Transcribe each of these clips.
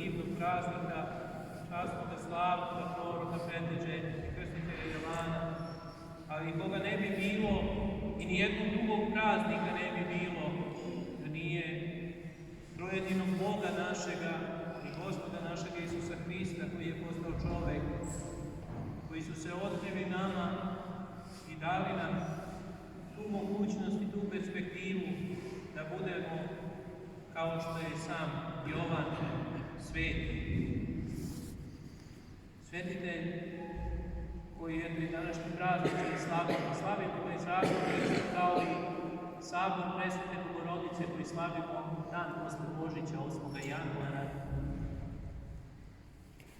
divnog praznika, časnoga slavnoga proroka Peteđe i krstitelja Jovana, ali koga ne bi bilo i nijednog drugog praznika ne bi bilo da nije trojedinog Boga našega i Gospoda našega Isusa Hrista, koji je postao čovek, koji su se otkrili nama i dali nam tu mogućnost i tu perspektivu da budemo, kao što je sam Jovan, sveti. Svetitelj koji je i današnji praznik slavimo ga iz razloga kao i sabor Presvete Bogorodice koji slavimo dan posle Božića 8. januara.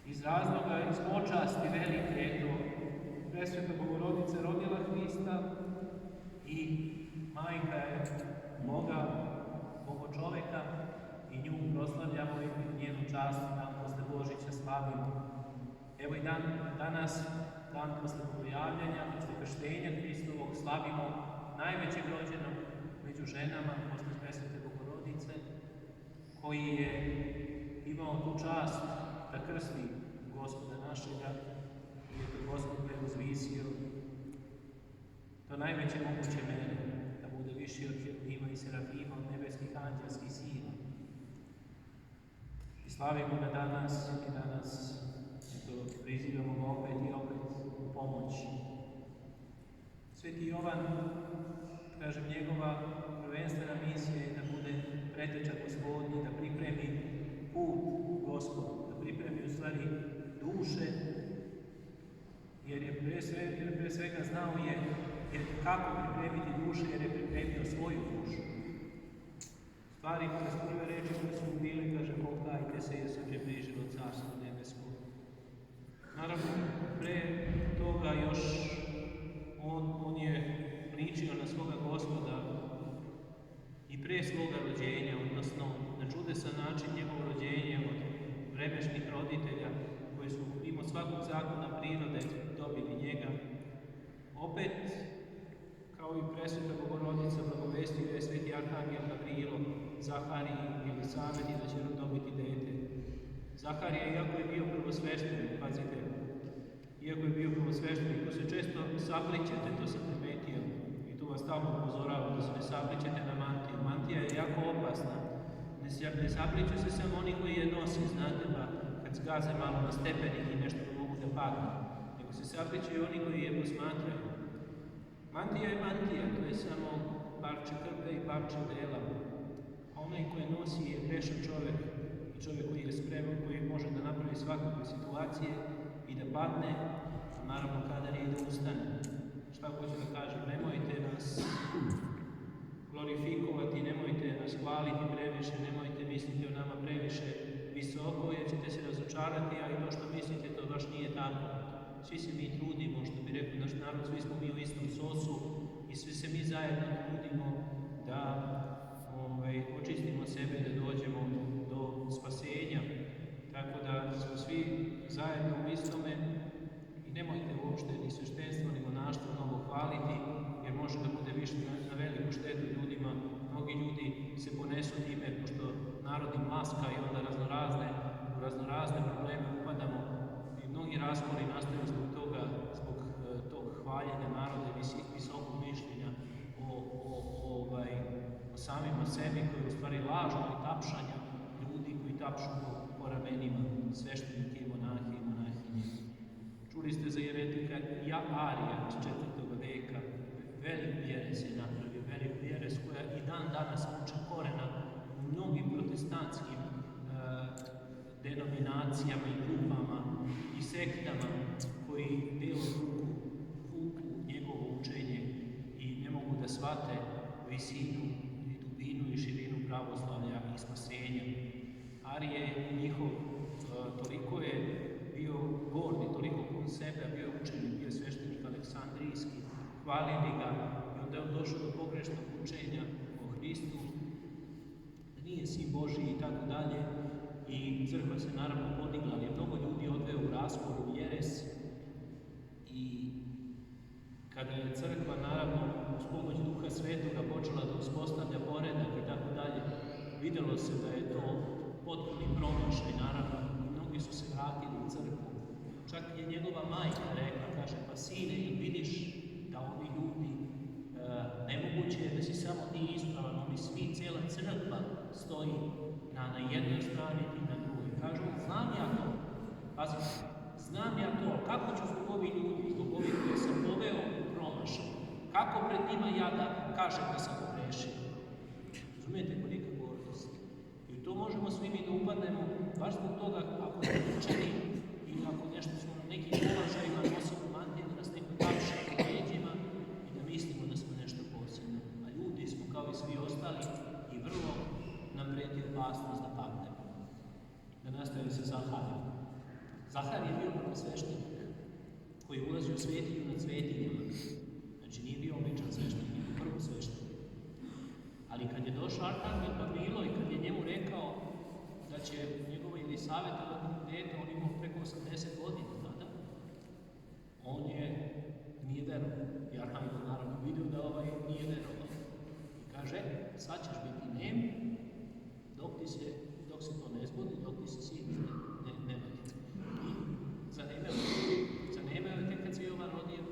Iz razloga, iz počasti velike, eto, Presveta Bogorodica rodila Hrista i majka je Boga, Boga čoveka, i nju proslavljamo i njenu čast dan posle Božića slavimo. Evo i danas, dan posle Bogojavljanja, posle krštenja Hristovog, slavimo najvećeg rođenog među ženama posle Presvete Bogorodice, koji je imao tu čast da krsti Gospoda našega i je to Gospod preuzvisio do najveće moguće mere, da bude viši od cherubima i serafima, od nebeskih anđelskih sila. I slavimo ga danas i danas prizivamo ga opet i opet u pomoć. Sveti Jovan, kažem, njegova prvenstvena misija je da bude preteča Gospodnji, da pripremi put Gospodu, da pripremi u stvari duše, jer je pre svega znao kako pripremiti duše, jer je pripremio svoju dušu. Stvari koje su prve reči koje su mu bile, kaže, pokajte se jer se približilo Carstvo nebesko. Naravno, pre toga još on je ličio na svoga Gospoda i pre svoga rođenja, odnosno na čudesan način njegovo rođenje od vremešnih roditelja koji su mimo svakog zakona prirode dobili njega. Opet, kao i Presveta Bogorodica, blagovestio je sveti Arhangel Gavrilo Zahariji i Elisaveti da će dobiti dete. Zaharija, iako je bio prvosveštenik, pazite, iako je bio prvosveštenik, to se često saplićete, to sam primetio, i tu vas stalno upozoravam da se ne saplićete na mantiju. Mantija je jako opasna. Ne sapliću se samo oni koji je nosi, znate, pa kad zgaze malo na stepenik i nešto da mogu da padne, nego se sapliću i oni koji je posmatraju. Mantija je mantija, to je samo parče krpe i parče dela. A onaj koji nosi je grešan čovek, i čovek koji je spreman, koji može da napravi svakakve situacije i da padne, a naravno kadar je i da ustane. Šta hoću da kažem, nemojte nas glorifikovati, nemojte nas hvaliti previše, nemojte misliti o nama previše visoko, jer ćete se razočarati, a i to što mislite, to baš nije tako. Svi se mi trudimo, što bi rekao naš narod, svi smo mi u istom sosu i svi se mi zajedno trudimo da očistimo sebe, da dođemo do spasenja. Tako da smo svi zajedno u istome i nemojte uopšte ni sveštenstvo, ni monaštvo mnogo hvaliti, jer može da bude više na veliku štetu ljudima. Mnogi ljudi se ponesu time, pošto narod im laska i onda u raznorazne probleme upadamo i mnogi raskori nastaju zbog toga, zbog tog hvaljenja naroda i visokog mišljenja o samima sebi, koji je u stvari lažno i tapšanja ljudi koji tapšu po ramenima, sveštenike i monahinje. Čuli ste za jeretika Arija iz 4. veka, veliku jeres je napravio, veliku jeres koja i dan danas muče korena u mnogim protestantskim denominacijama i grupama i sektama koji delom vuku njegovo učenje i ne mogu da shvate visinu i dubinu i širinu pravoslavlja i spasenja. Arije njihov toliko je bio gordi, toliko pun sebe, bio učenik, bio sveštenik Aleksandrijski, hvalili ga i onda je on došao do pogrešnog učenja o Hristu, da nije sin Božiji i tako dalje. I crkva se naravno podigla, ali je mnogo ljudi odveo u raspor, u jeres. I kada je crkva naravno uz pomoć Duha Svetoga počela da uspostavlja poredak i tako dalje, videlo se da je to potpuni promašaj, naravno, i mnogi su se vratili u crkvu. Čak je njegova majka rekla, kaže, pa sine, jel vidiš da ovi ljudi, nemoguće je da si samo ti ispravan, oni svi, cijela crkva stoji na jednoj strani i na drugoj. Kažu, znam ja to, pazite, znam ja to, kako ću zbog ovih ljudi, zbog ovih koje sam poveo u promašaj, kako pred njima ja da kažem da sam pogrešio? Razumijete kolika gordost? I to možemo svi mi da upadnemo, baš zbog toga ako smo učeni i ako nešto smo na nekim položajima, nosimo mantije, da nas neko tapše po leđima i da mislimo da smo nešto posebno. A ljudi smo kao i svi ostali i vrlo nam prijeti opasnost da padnemo. Da nastavim sa Zaharijom. Zahar je bio prvosveštenik koji je ulazio u svetinju nad svetinjama. Znači nije bio običan sveštenik, nego prvosveštenik. Ali kad je došao Arhangel Gavrilo i kad je njemu rekao da će njegova Elisaveta od dete, on imao preko 80 godina tada, on nije verovao. I Arhangel naravno vidio da nije verovao. I kaže, sad ćeš biti nem, dok se to ne zbudi, dok ti se sin ne rodi. I zanemeo je tek kad se Jovan rodio,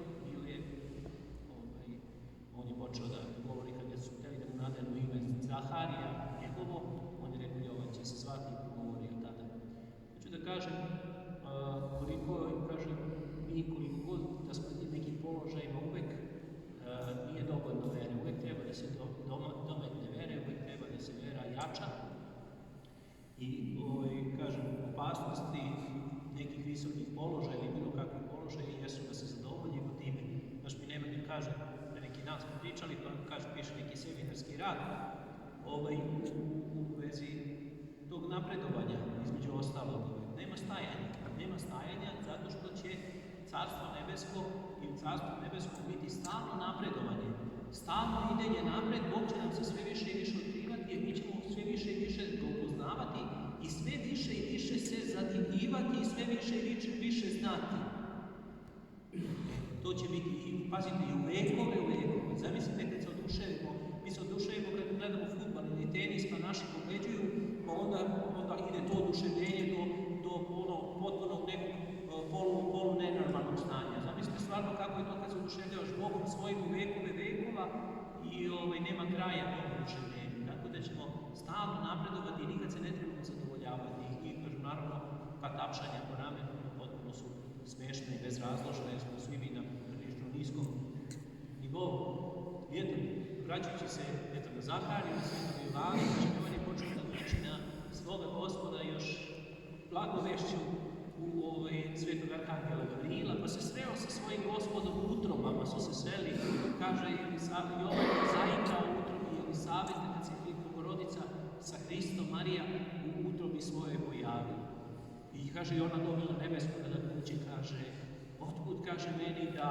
on je počeo da govori kad su htjeli da mu nadenu ime Zaharija, njegovo, on je rekao Jovan će se zvati i progovorio tada. Hoću da kažem, koliko god da smo nekim položajima, uvek nije dovoljno vere, uvek treba da se dometne vere, uvek treba da se vera jača. I, kažem, opasnosti nekih visokih položaja ili bilo kakvih položaja jesu da se zadovoljimo time. Baš mi nema ni kaže, pre neki dan smo pričali, pa kaže, piše neki seminarski rad u vezi tog napredovanja, između ostalog. Nema stajanja zato što će Carstvo nebesko ili Carstvo nebesko biti stalno napredovanje. Stalno idenje napred, Bog će nam se sve više i više otkrivati, jer mi ćemo sve više i više ga upoznavati i sve više i više se zadivljivati i sve više i više znati. To će biti, pazite, i u vekove. Zamislite kad se oduševimo, mi se oduševimo kad gledamo fudbal ili tenis, pa naši pobeđuju, pa onda ide to oduševljenje do potpunog nekog polu nenormalnog stanja. Zamislite stvarno kako je to kad se oduševljavaš Bogom svojim u vekova i nema kraja tog oduševljenja. Tako da ćemo stalno napredovati i nikad se ne trebamo zadovoljavati. I kažu, naravno, pa tapšanja po ramenu potpuno su smešne i bezrazložne, jer smo svi mi na prilično niskom nivou. Vraćajući se na Zahariju, na Svetom Jovanu, znači on je počeo da liči na svoga Gospoda još blagovešću u Svetog Arhangela Gavrila, pa se sreo sa svojim Gospodom u utrobama, su se sreli, kaže Jovan je zaigrao u utrobi Elisavete, kad se Bogorodica sa Hristom Marija u utrobi svoje pojavila. I kaže, i ona dobila nebeskoga na kući, kaže, otkud, kaže, meni da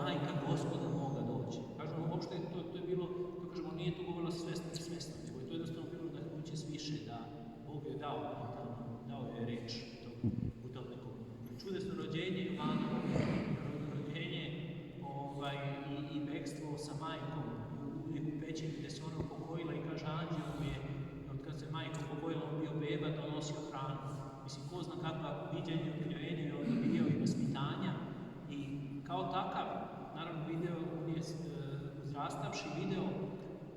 majka Gospoda moga doći. Kaže, uopšte to je bilo, to kažemo, nije to govorila svesno, nego je to jednostavno bilo da kuće sviše, da Bog je dao je reč u tom nekom čudesno rođenje Jovanovo, rođenje i bekstvo sa majkom u neku pećinu gde se ona upokojila i kaže, anđel mu je, kad se majka upokojila, on bio beba, donosio hranu. Mislim, ko zna kakva viđenja, otkrivenja je on vidio i vaspitanja i kao takav, naravno video, on je uzrastavši video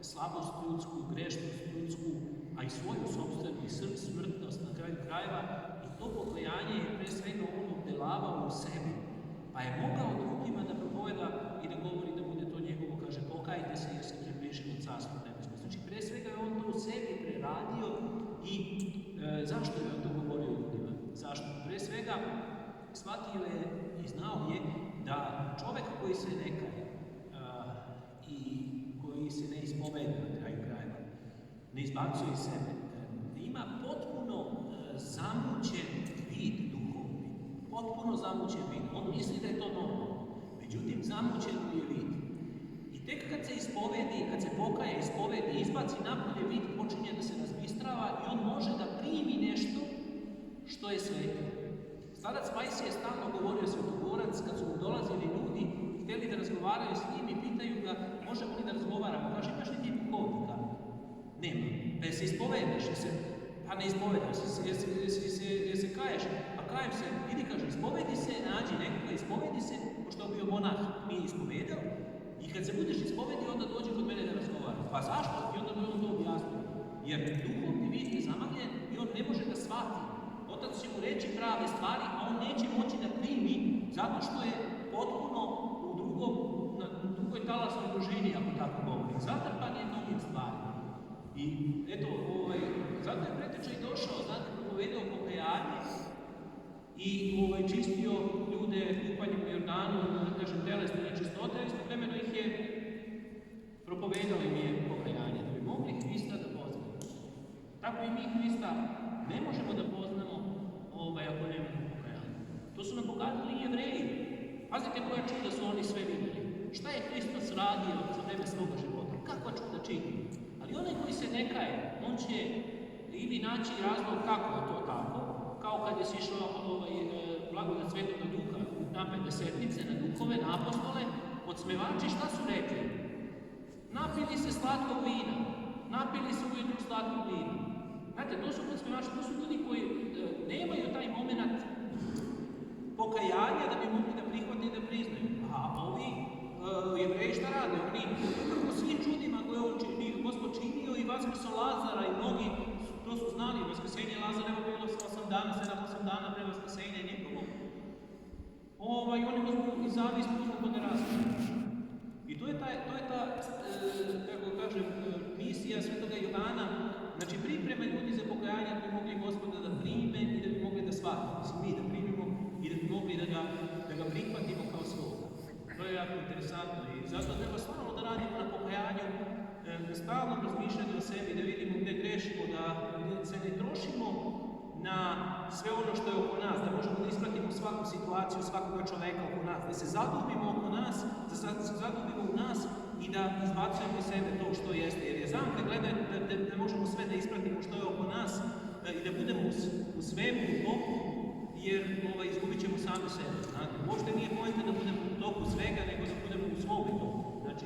slabost ljudsku, grešnost ljudsku, a i svoju sopstvenu i smrtnost na kraju krajeva, i to pokajanje je pre svega on obdelavao u sebi, pa je mogao drugima da propoveda i da govori da bude to njegovo, kaže, pokajte se jer se približimo Carstvu nebesko. Znači, pre svega je on to u sebi preradio i zašto je on to govorio ljudima? Zašto? Pre svega, shvatio je i znao je da čovek koji se ne kaje i koji se ne ispoveda na kraju krajeva, ne izbacuje iz sebe, ima potpuno zamućen vid duhovni. Potpuno zamućen vid. On misli da je to normalno. Međutim, zamućen mu je vid. I tek kad se ispovedi, kad se pokaje, ispovedi, izbaci napolje vid, počinje da se razbistrava i on može da primi nešto što je sveto. Starac Pajsi je stalno govorio Svetogorac, kad su mu dolazili ljudi, htjeli da razgovaraju s njim i pitaju ga, možemo li da razgovaramo? Kaže, imaš li ti duhovnika? Nema. Pa se ispovedaš, Pa ne ispovedam se, jer se kaješ, a kajem se, idi kaže, ispovedi se, nađi nekoga, ispovedi se, pošto je bio monah, nije ispovedao, i kad se budeš ispovedio, onda dođi kod mene da razgovara. Pa zašto? I onda bi on to objasnio. Jer duhovni vid je zamagljen i on ne može da shvati. Otac će mu reći prave stvari, a on neće moći da primi, zato što je potpuno na drugoj talasnoj dužini, ako tako govorim. Zatrpan je mnogim stvarima. I eto, zato je preteča i došao, znate, propovedao pokajanje i čistio ljude kupanjem u Jordanu, da kažem, telesne nečistote, istovremeno ih je propovedao im je pokajanje, da bi mogli Hrista da poznaju. Tako i mi Hrista ne možemo da poznamo ako nemamo pokajanje. To su nam pokazali i Jevreji. Pazite koja čuda su oni sve vidjeli. Šta je Hristos radio za vreme svoga života? Kakva čuda čini? Ali onaj koji se ne kaje, on će ili naći razlog kako je to tako, kao kad je sišao blagodat Svetoga Duha na Pedesetnice, na duhove, na apostole, podsmevači šta su rekli? Napili se slatkog vina, napili se ujutru slatkog vina. Znate, to su podsmevači, to su ljudi koji nemaju taj moment pokajanja da bi mogli da prihvate i da priznaju. A ovi Jevreji šta rade? Oni upravo svim čudima koje on Gospod činio i vaskrsao Lazara i mnogi to su znali. Vaskrsenje Lazareva bilo 8 dana, 7-8 dana pre vaskrsenja njegovog. Oni uzmu i zavist, uzmu kod nerazliča. I to je ta, kako kažem, misija Svetoga Jovana. Znači, priprema ljudi za pokajanje da bi mogli Gospoda da prime i da bi mogli da shvatimo. Mislim, mi da primimo i da bi mogli da ga prihvatimo kao svoga. To je jako interesantno i zato treba stvarno da radimo na pokajanju, na stalnom razmišljanju o sebi, da vidimo gde grešimo, da se ne trošimo na sve ono što je oko nas, da možemo da ispratimo svaku situaciju, svakoga čoveka oko nas, da se zadubimo oko nas, da se zadubimo u nas i da izbacujemo iz sebe to što jeste. Jer je zamka gleda da možemo sve da ispratimo što je oko nas i da budemo u svemu, u toku, jer izgubit ćemo sami sebe. Možda nije pojenta da budemo u toku svega, nego da budemo u svome toku. Znači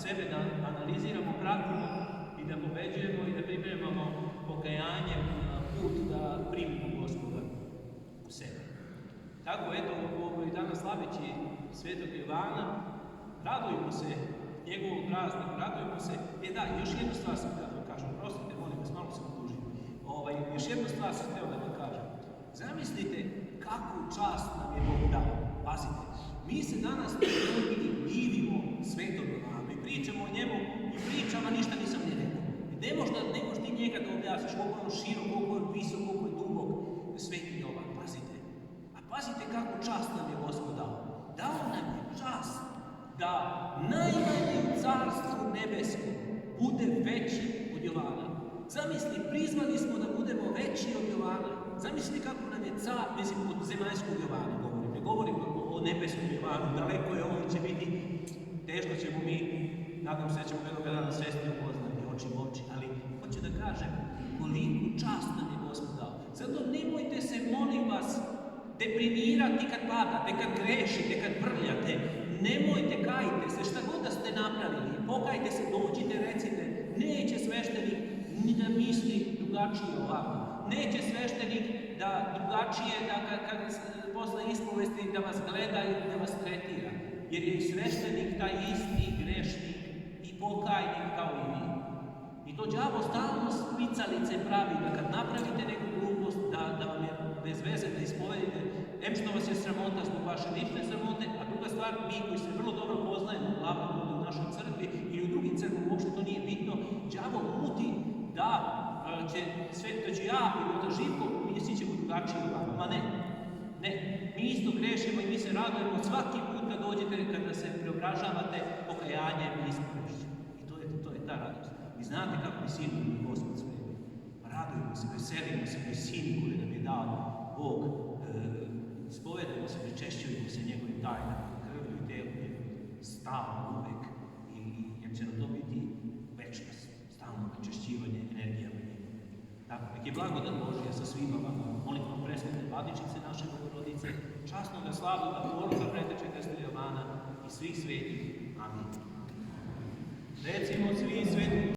sebe da analiziramo, pratimo i da pobeđujemo i da pripremamo pokajanje na put da primimo Gospoda u sebe. Tako, eto, danas slaveći Svetog Jovana, radujemo se njegovom prazniku, radujemo se. Još jednu stvar sam kažem, prostite, molim vas, malo sam odužio. Još jednu stvar sam htio da vam kažem. Zamislite kakvu čast nam je Bog dao. Pazite, mi se danas divimo Svetom Jovanu i pričamo o njemu i pričama ništa nisam ni rekao. Ne možeš ti njega da objasniš koliko je ono širok, koliko je visok, koliko je dubok Sveti Jovan. Pazite. A pazite kakvu čast nam je Gospod dao. Dao nam je čast da najmanji u Carstvu nebeskom bude veći od Jovana. Zamisli, prizvani smo da budemo veći od Jovana. Zamisli kako nam je car, mislim, od zemaljskog Jovana govorim. Ne govorim o nebeskom Jovanu, daleko je on će biti, teško ćemo mi, nadam se da ćemo jednoga dana svesti upoznati oči u oči, ali hoću da kažem koliku čast nam je Gospod dao. Zato nemojte se, molim vas, deprimirati kad padate, kad grešite, kad brljate. Nemojte, kajte se, šta god da ste napravili, pokajte se, dođite, recite, neće sveštenik ni da misli drugačije ovako. Neće sveštenik da drugačije, kad posle ispovesti da vas gleda i da vas tretira. Jer je i sveštenik taj isti grešnik i pokajnik kao i vi. I to đavo stalno smicalice pravi, da kad napravite neku glupost, da vam je bez veze da ispovedite, što vas je sramota zbog vaše lične sramote, a druga stvar, mi koji se vrlo dobro poznajemo, glavno u našoj crkvi i u drugim crkvama, uopšte to nije bitno, đavo muti da će ja ili da Živko misli ćemo drugačije od vama. Ma ne. Mi isto grešimo i mi se radujemo svaki put kad dođete, kada se preobražavate pokajanjem i ispovešćem. I to je ta radost. Vi znate kako je sin koji Gospod spremio. Radujemo se, veselimo se koji sin koji nam je dao Bog. Spovedamo se, pričešćujemo se njegovim tajnama, krvlju i telu, stalno uvek. Jer će nam to biti večnost, stalno pričešćivanje energijama njegovim. Tako, nek je blagodat Božja sa svima vama. Molim vam presvete vladičice naše Bogorodice, časnoga slavnoga poroka preteče Krste Jovana i svih svetih. Amin. Recimo svi